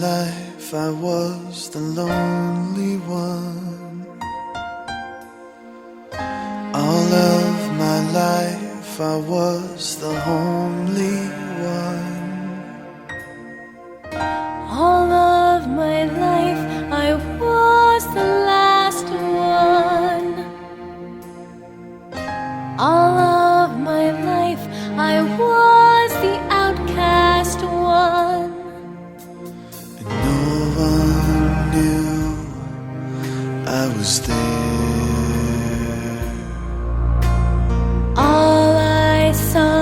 life I was the lonely one. All of my life I was the homely one. All of my life I was the last one. All of my life I was the outcast one. And no one knew I was there. All I saw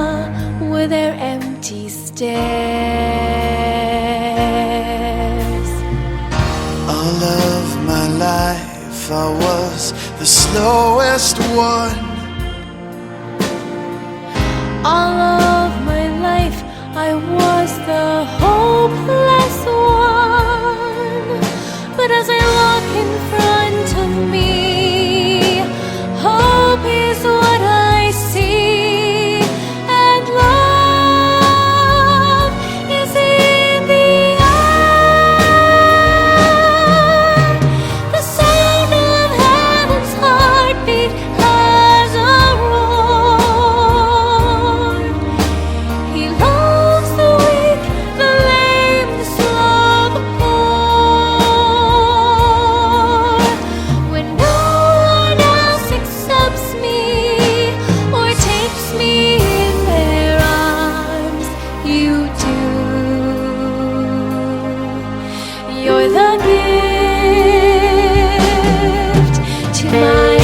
were their empty stares. All of my life I was the slowest one. All of my life I was the hopeless one. But as I look in front of me, hope is what I see, and love is in the air. The sound of heaven's heartbeat has a roar. He loves the weak, the lame, the slow, the poor. When no one else accepts me or takes me in their arms, you do. You're the gift to my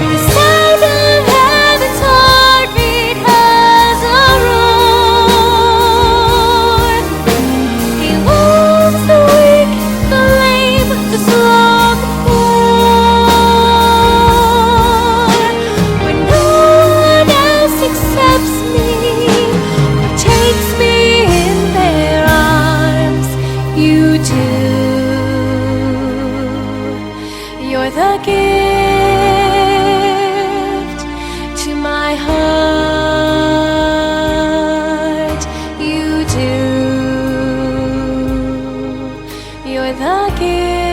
The sound of heaven's heartbeat has a roar. He loves the weak, the lame, the slow, the poor. When no one else accepts me or takes me in their arms, you do. You're the gift to my heart. You do. You're the gift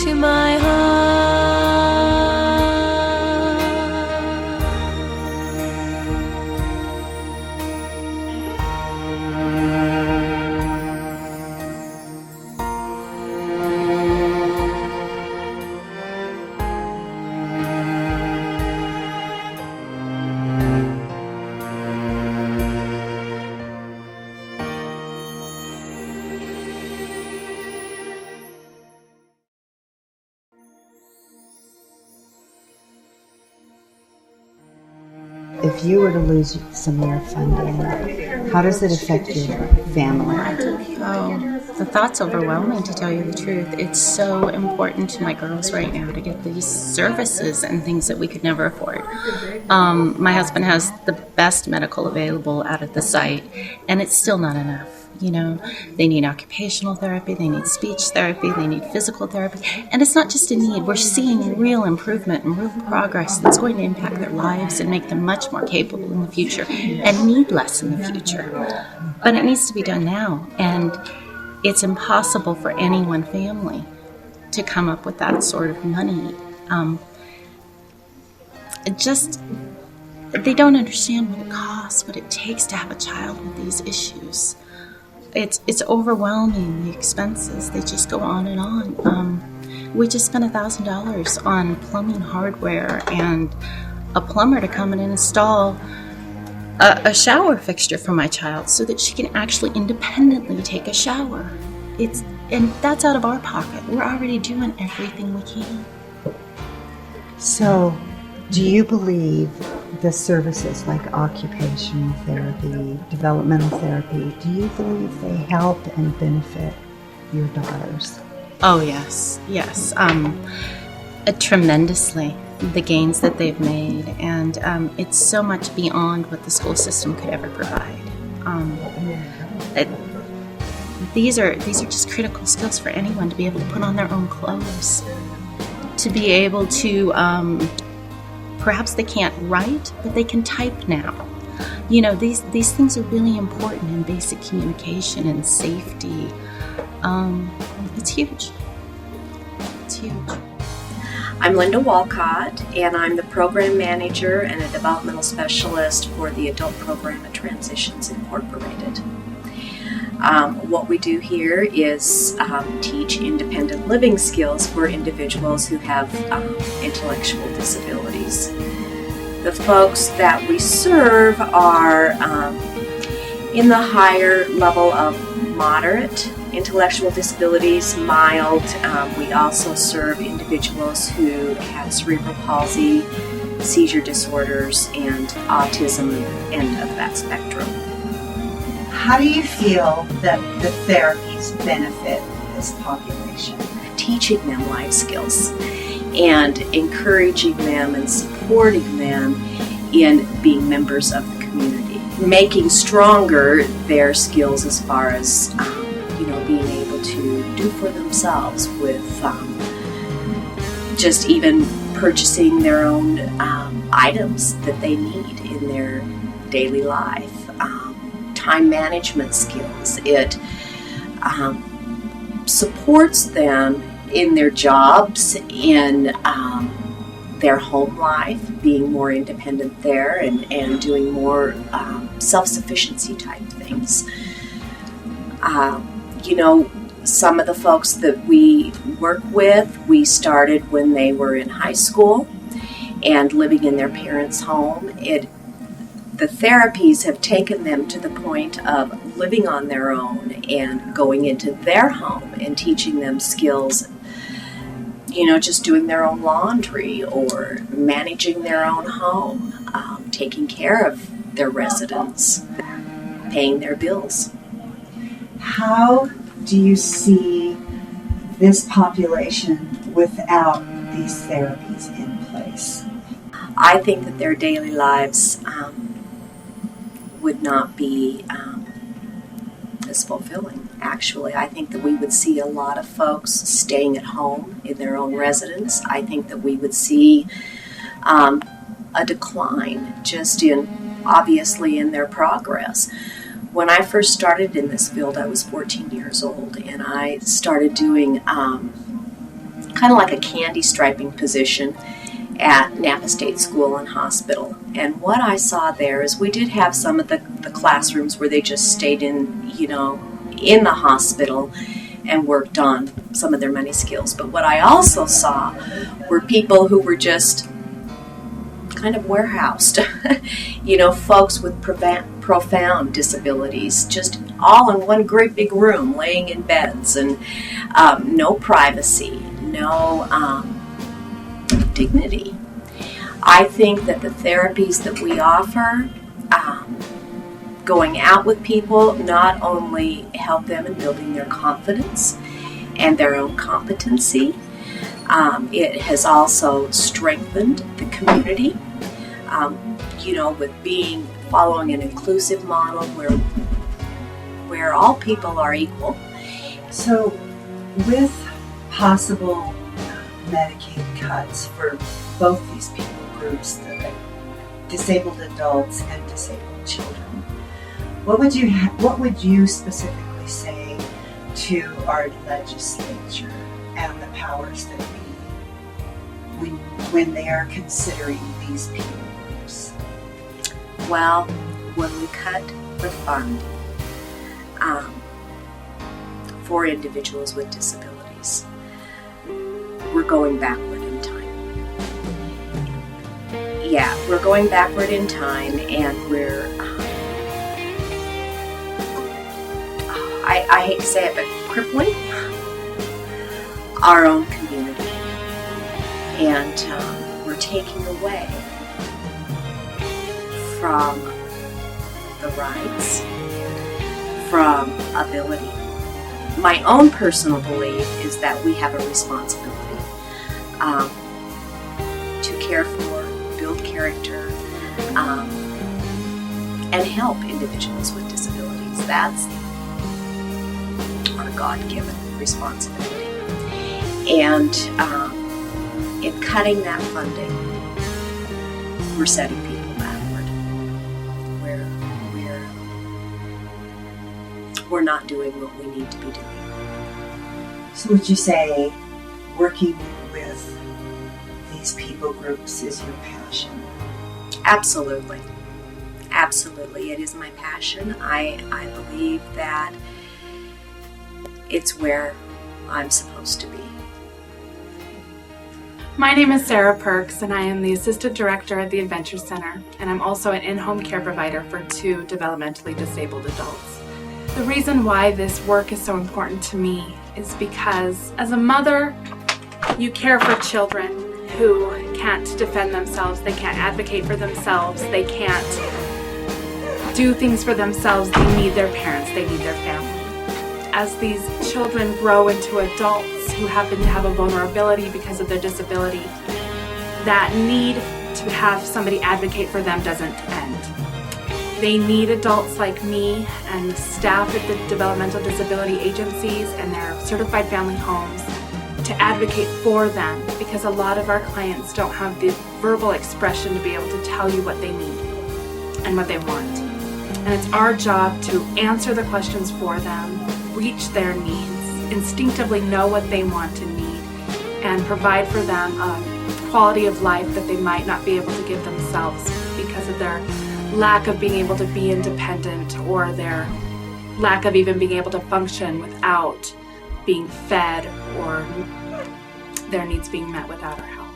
to my heart. If you were to lose some of your funding, how does it affect your family? Oh, the thought's overwhelming, to tell you the truth. It's so important to my girls right now to get these services and things that we could never afford. My husband has the best medical available out at the site, and it's still not enough. You know, they need occupational therapy, they need speech therapy, they need physical therapy. And it's not just a need. We're seeing real improvement and real progress that's going to impact their lives and make them much more capable in the future and need less in the future. But it needs to be done now. And it's impossible for any one family to come up with that sort of money. They don't understand what it costs, what it takes to have a child with these issues. It's overwhelming, the expenses. They just go on and on. We just spent $1,000 on plumbing hardware and a plumber to come in and install a shower fixture for my child so that she can actually independently take a shower. And that's out of our pocket. We're already doing everything we can. So, do you believe the services like occupational therapy, developmental therapy, do you believe they help and benefit your daughters? Oh, yes. tremendously, the gains that they've made, and it's so much beyond what the school system could ever provide. These are just critical skills for anyone to be able to put on their own clothes, to be able to, perhaps they can't write, but they can type now. You know, these things are really important in basic communication and safety. It's huge. It's huge. I'm Linda Walcott, and I'm the Program Manager and a Developmental Specialist for the Adult Program at Transitions Incorporated. What we do here is teach independent living skills for individuals who have intellectual disabilities. The folks that we serve are in the higher level of moderate intellectual disabilities, mild. We also serve individuals who have cerebral palsy, seizure disorders, and autism end of that spectrum. How do you feel that the therapies benefit this population? Teaching them life skills and encouraging them and supporting them in being members of the community, making stronger their skills as far as being able to do for themselves with just even purchasing their own items that they need in their daily life. Time management skills. It supports them in their jobs, in their home life, being more independent there and doing more self-sufficiency type things. Some of the folks that we work with, we started when they were in high school and living in their parents' home. The therapies have taken them to the point of living on their own and going into their home and teaching them skills, just doing their own laundry or managing their own home, taking care of their residents, paying their bills. How do you see this population without these therapies in place? I think that their daily lives would not be as fulfilling, actually. I think that we would see a lot of folks staying at home in their own residence. I think that we would see a decline just obviously in their progress. When I first started in this field, I was 14 years old, and I started doing kind of like a candy striping position at Napa State School and Hospital. And what I saw there is we did have some of the classrooms where they just stayed in the hospital and worked on some of their money skills. But what I also saw were people who were just kind of warehoused, folks with profound disabilities, just all in one great big room, laying in beds, and no privacy, no dignity. I think that the therapies that we offer, going out with people, not only help them in building their confidence and their own competency, it has also strengthened the community, with following an inclusive model where all people are equal. So, with possible Medicaid cuts for both these people groups, the disabled adults and disabled children, what would you specifically say to our legislature and the powers that be when they are considering these people groups? Well, when we cut the fund for individuals with disabilities, we're going backward in time. Yeah, we're going backward in time, and we're, I hate to say it, but crippling our own community. And we're taking away from the rights, from ability. My own personal belief is that we have a responsibility to care for, build character, and help individuals with disabilities. That's our God-given responsibility. And in cutting that funding, we're setting people backward. We're not doing what we need to be doing. So would you say working with these people groups is your passion? Absolutely. Absolutely. It is my passion. I believe that it's where I'm supposed to be. My name is Sarah Perks, and I am the Assistant Director at the Adventure Center, and I'm also an in-home care provider for 2 developmentally disabled adults. The reason why this work is so important to me is because as a mother, you care for children who can't defend themselves, they can't advocate for themselves, they can't do things for themselves. They need their parents, they need their family. As these children grow into adults who happen to have a vulnerability because of their disability, that need to have somebody advocate for them doesn't end. They need adults like me and the staff at the developmental disability agencies and their certified family homes to advocate for them, because a lot of our clients don't have the verbal expression to be able to tell you what they need and what they want. And it's our job to answer the questions for them, reach their needs, instinctively know what they want and need, and provide for them a quality of life that they might not be able to give themselves because of their lack of being able to be independent or their lack of even being able to function without being fed or their needs being met without our help.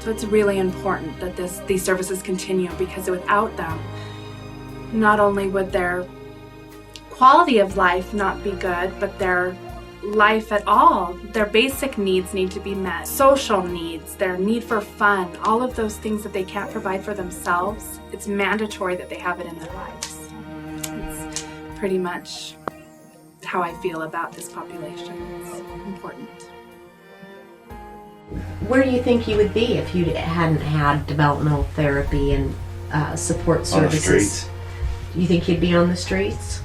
So it's really important that these services continue, because without them, not only would their quality of life not be good, but their life at all, their basic needs need to be met. Social needs, their need for fun, all of those things that they can't provide for themselves, it's mandatory that they have it in their lives. It's pretty much how I feel about this population. It's important. Where do you think you would be if you hadn't had developmental therapy and support services? On the streets. You think you'd be on the streets?